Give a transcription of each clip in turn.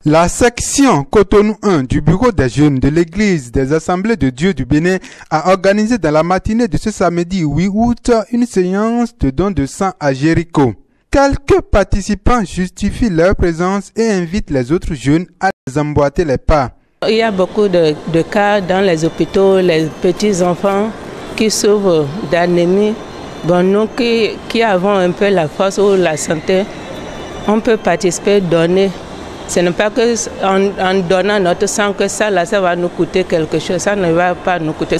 La section Cotonou 1 du bureau des jeunes de l'église des Assemblées de Dieu du Bénin a organisé dans la matinée de ce samedi 8 août une séance de don de sang à Jéricho. Quelques participants justifient leur présence et invitent les autres jeunes à les emboîter les pas. Il y a beaucoup de cas dans les hôpitaux, les petits-enfants qui souffrent d'anémie. Bon, nous qui avons un peu la force ou la santé, on peut participer, donner. Ce n'est pas qu'en donnant notre sang que ça va nous coûter quelque chose. Ça ne va pas nous coûter.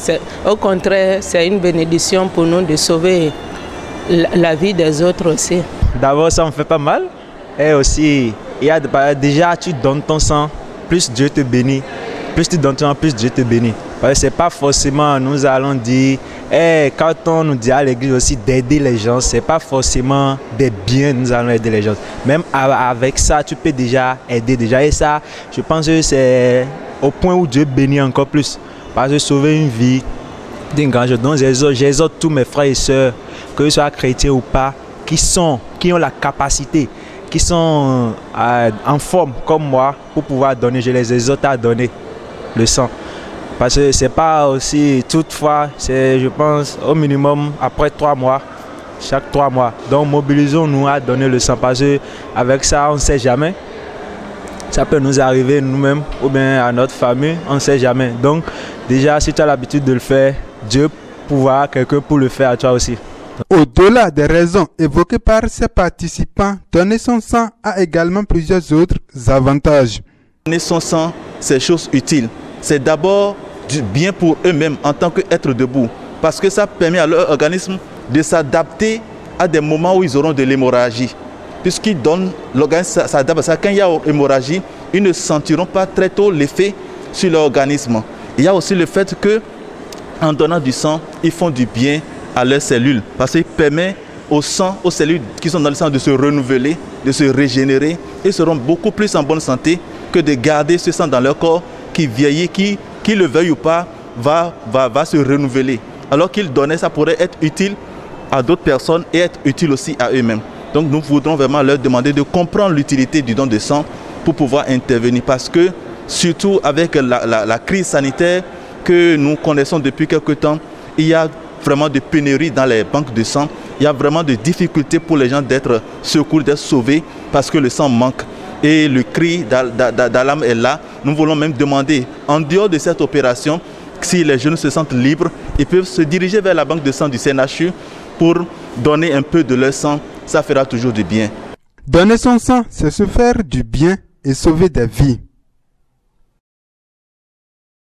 Au contraire, c'est une bénédiction pour nous de sauver la vie des autres aussi. D'abord, ça me fait pas mal. Et aussi, déjà, tu donnes ton sang, plus Dieu te bénit. Plus tu donnes ton sang, plus Dieu te bénit. Parce que ce n'est pas forcément, nous allons dire, quand on nous dit à l'église aussi d'aider les gens, ce n'est pas forcément des biens, nous allons aider les gens. Même avec ça, tu peux déjà aider déjà. Et ça, je pense que c'est au point où Dieu bénit encore plus. Parce que sauver une vie d'une grande chose. Donc j'exhorte tous mes frères et sœurs, que ce soit chrétiens ou pas, qui ont la capacité, qui sont en forme comme moi pour pouvoir donner. Je les exhorte à donner le sang. Parce que c'est pas aussi, toutefois, c'est, je pense, au minimum après 3 mois, chaque 3 mois. Donc mobilisons-nous à donner le sang parce qu'avec ça, on ne sait jamais. Ça peut nous arriver nous-mêmes ou bien à notre famille, on ne sait jamais. Donc déjà, si tu as l'habitude de le faire, Dieu pourra quelqu'un pour le faire à toi aussi. Au-delà des raisons évoquées par ces participants, donner son sang a également plusieurs autres avantages. Donner son sang, c'est chose utile. C'est d'abord du bien pour eux-mêmes en tant qu'être debout. Parce que ça permet à leur organisme de s'adapter à des moments où ils auront de l'hémorragie. Puisqu'ils donnent, l'organisme s'adapte à ça. Quand il y a hémorragie, ils ne sentiront pas très tôt l'effet sur leur organisme. Il y a aussi le fait que, en donnant du sang, ils font du bien à leurs cellules. Parce qu'il permet au sang, aux cellules qui sont dans le sang de se renouveler, de se régénérer et seront beaucoup plus en bonne santé que de garder ce sang dans leur corps qui vieillit, qui le veuille ou pas, va se renouveler. Alors qu'ils donnaient, ça pourrait être utile à d'autres personnes et être utile aussi à eux-mêmes. Donc nous voudrons vraiment leur demander de comprendre l'utilité du don de sang pour pouvoir intervenir. Parce que, surtout avec la crise sanitaire que nous connaissons depuis quelque temps, il y a vraiment de pénuries dans les banques de sang. Il y a vraiment de difficultés pour les gens d'être secourus, d'être sauvés parce que le sang manque. Et le cri d'alarme est là. Nous voulons même demander, en dehors de cette opération, si les jeunes se sentent libres, ils peuvent se diriger vers la banque de sang du CNHU pour donner un peu de leur sang. Ça fera toujours du bien. Donner son sang, c'est se faire du bien et sauver des vies.